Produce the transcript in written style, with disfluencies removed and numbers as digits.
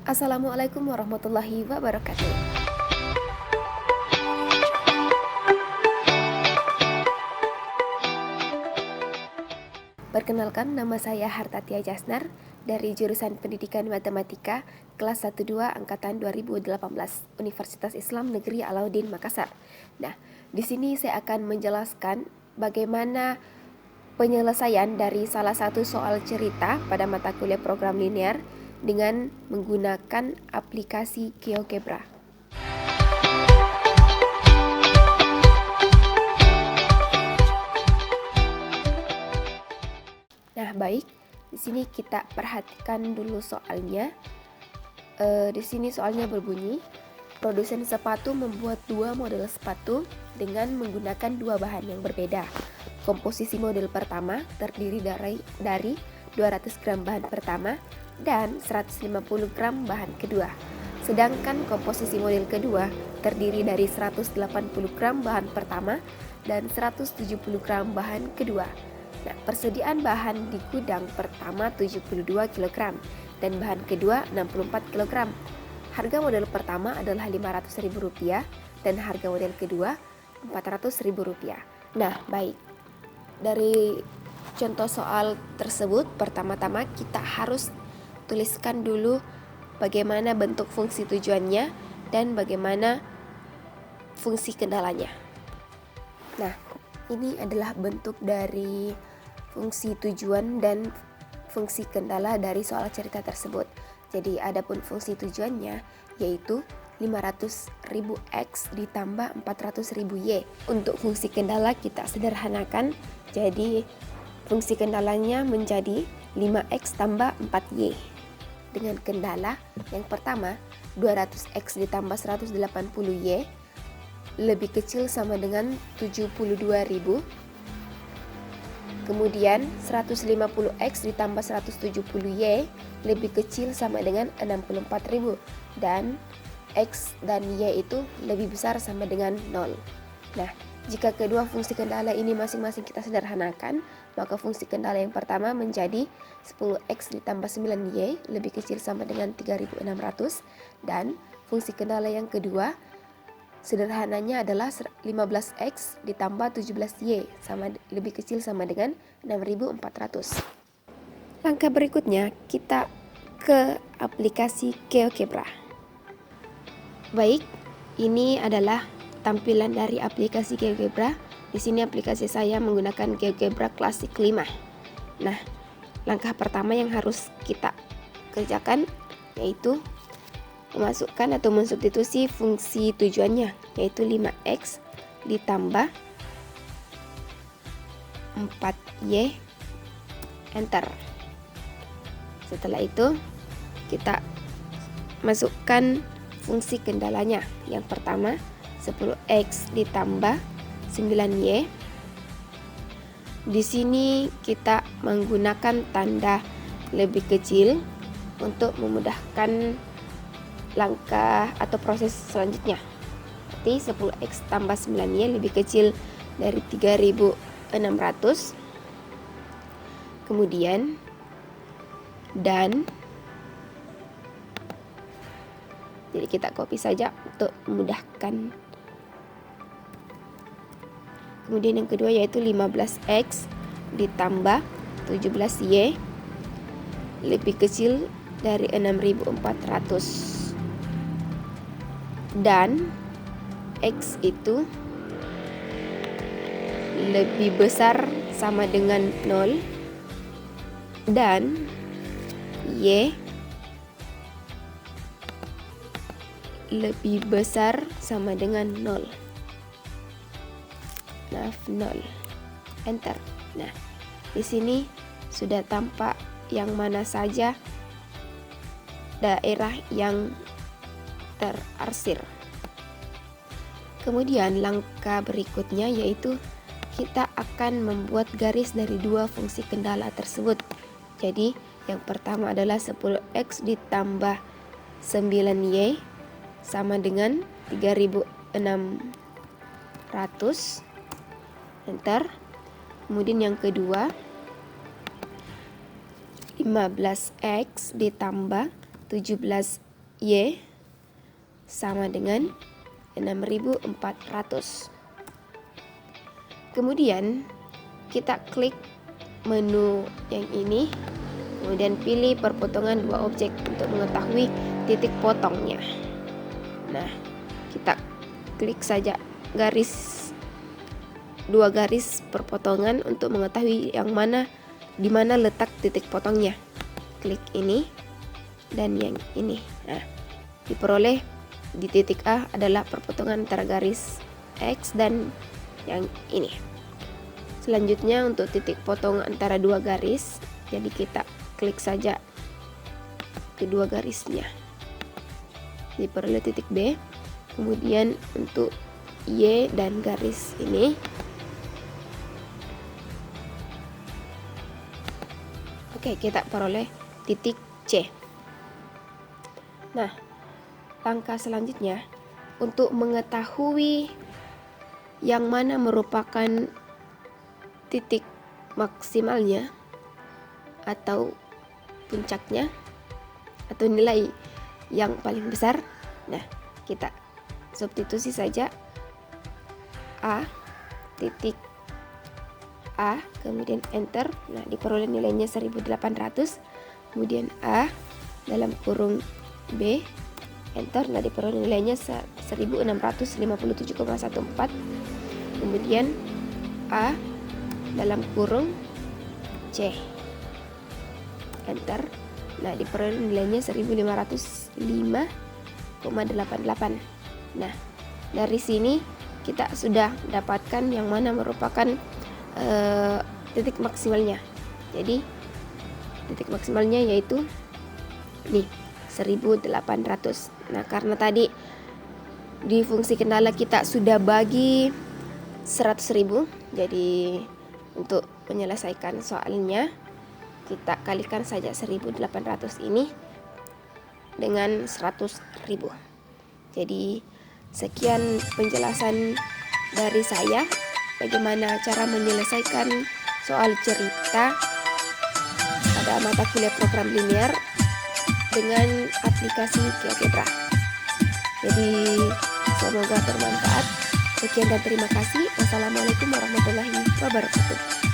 Assalamualaikum warahmatullahi wabarakatuh. Perkenalkan, nama saya Hartatia Jasnar dari jurusan Pendidikan Matematika kelas 12 angkatan 2018 Universitas Islam Negeri Alauddin Makassar. Nah, di sini saya akan menjelaskan bagaimana penyelesaian dari salah satu soal cerita pada mata kuliah program linear dengan menggunakan aplikasi GeoGebra. Nah, baik. Di sini kita perhatikan dulu soalnya. Di sini soalnya berbunyi, produsen sepatu membuat dua model sepatu dengan menggunakan dua bahan yang berbeda. Komposisi model pertama terdiri dari 200 gram bahan pertama dan 150 gram bahan kedua. Sedangkan komposisi model kedua terdiri dari 180 gram bahan pertama dan 170 gram bahan kedua. Nah, persediaan bahan di gudang pertama 72 kg dan bahan kedua 64 kg. Harga model pertama adalah Rp500.000 dan harga model kedua Rp400.000. Nah, baik. Dari contoh soal tersebut, pertama-tama kita harus tuliskan dulu bagaimana bentuk fungsi tujuannya dan bagaimana fungsi kendalanya. Nah, ini adalah bentuk dari fungsi tujuan dan fungsi kendala dari soal cerita tersebut. Jadi adapun fungsi tujuannya yaitu 500.000 X ditambah 400.000 Y. Untuk fungsi kendala kita sederhanakan, jadi fungsi kendalanya menjadi 5X tambah 4Y. Dengan kendala yang pertama, 200X ditambah 180Y lebih kecil sama dengan 72.000. Kemudian 150X ditambah 170Y lebih kecil sama dengan 64.000 dan X dan Y itu lebih besar sama dengan 0. Nah, jika kedua fungsi kendala ini masing-masing kita sederhanakan, maka fungsi kendala yang pertama menjadi 10X ditambah 9Y lebih kecil sama dengan 3.600 dan fungsi kendala yang kedua sederhananya adalah 15X ditambah 17Y lebih kecil sama dengan 6.400. Langkah berikutnya kita ke aplikasi GeoGebra. Baik, ini adalah tampilan dari aplikasi GeoGebra. Di sini aplikasi saya menggunakan GeoGebra Classic 5. Nah, langkah pertama yang harus kita kerjakan yaitu memasukkan atau mensubstitusi fungsi tujuannya, yaitu 5X ditambah 4Y, enter. Setelah itu kita masukkan fungsi kendalanya. Yang pertama 10X ditambah 9Y. Di sini kita menggunakan tanda lebih kecil untuk memudahkan langkah atau proses selanjutnya. Berarti 10X tambah 9Y lebih kecil dari 3.600. Kemudian dan jadi kita copy saja untuk memudahkan. Kemudian yang kedua yaitu 15X ditambah 17Y lebih kecil dari 6.400. Dan X itu lebih besar sama dengan 0 dan Y lebih besar sama dengan 0. 0. Enter. Nah, di sini sudah tampak yang mana saja daerah yang terarsir. Kemudian langkah berikutnya yaitu kita akan membuat garis dari dua fungsi kendala tersebut. Jadi yang pertama adalah 10X ditambah 9Y sama dengan 3.600. Enter. Kemudian yang kedua 15X ditambah 17 Y sama dengan 6.400. Kemudian kita klik menu yang ini, kemudian pilih perpotongan dua objek untuk mengetahui titik potongnya. Nah, kita klik saja dua garis perpotongan untuk mengetahui di mana letak titik potongnya. Klik ini dan yang ini. Nah, diperoleh di titik A adalah perpotongan antara garis X dan yang ini. Selanjutnya untuk titik potong antara dua garis, jadi kita klik saja kedua garisnya. Diperoleh titik B. Kemudian untuk Y dan garis ini, oke, kita peroleh titik C. Nah, langkah selanjutnya untuk mengetahui yang mana merupakan titik maksimalnya atau puncaknya atau nilai yang paling besar. Nah, kita substitusi saja A, titik A, kemudian enter. Nah, diperoleh nilainya 1800. Kemudian A dalam kurung B, enter. Nah, diperoleh nilainya 1657,14. Kemudian A dalam kurung C, enter. Nah, diperoleh nilainya 1505,88. Nah, dari sini kita sudah dapatkan yang mana merupakan titik maksimalnya. Jadi titik maksimalnya yaitu nih 1800. Nah, karena tadi di fungsi kendala kita sudah bagi 100.000, jadi untuk menyelesaikan soalnya kita kalikan saja 1800 ini dengan 100.000. Jadi sekian penjelasan dari saya bagaimana cara menyelesaikan soal cerita pada mata kuliah program linear dengan aplikasi GeoGebra. Jadi semoga bermanfaat. Sekian dan terima kasih. Wassalamualaikum warahmatullahi wabarakatuh.